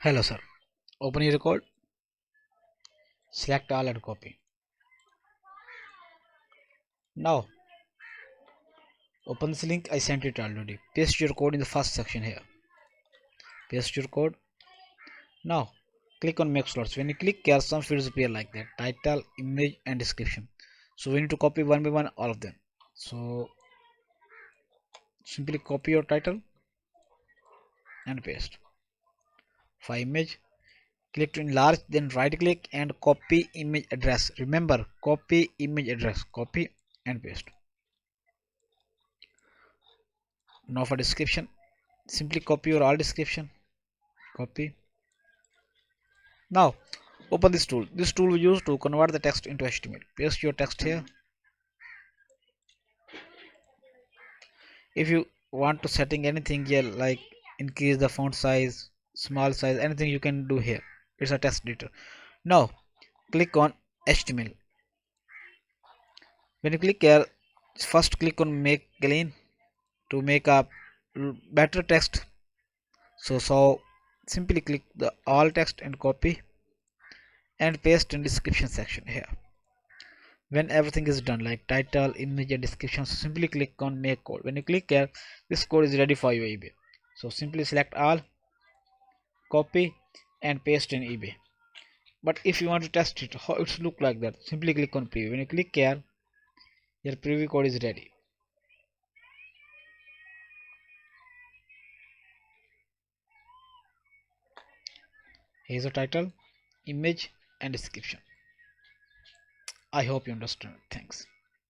Hello sir, open your record, select all and copy. Now open this link, I sent it already. Paste your code in the first section here. Paste your code. Now click on make slots. When you click here, some fields appear like that: title, image and description. So we need to copy one by one all of them. So simply copy your title and paste. For image, click to enlarge, then right click and copy image address. Remember, copy image address, copy and paste. Now for description, simply copy your all description, copy. Now open this tool. This tool we use to convert the text into HTML. Paste your text here. If you want to setting anything here, like increase the font size, small size, anything you can do here. It's a text editor. Now click on HTML. When you click here, first click on make clean to make a better text. So simply click the all text and copy and paste in description section here. When everything is done, like title, image and description, so simply click on make code. When you click here, this code is ready for your eBay. So simply select all, copy and paste in eBay. But if you want to test it how it's look like that, simply click on preview. When you click here, your preview code is ready. Here's the title, image and description. I hope you understand. Thanks.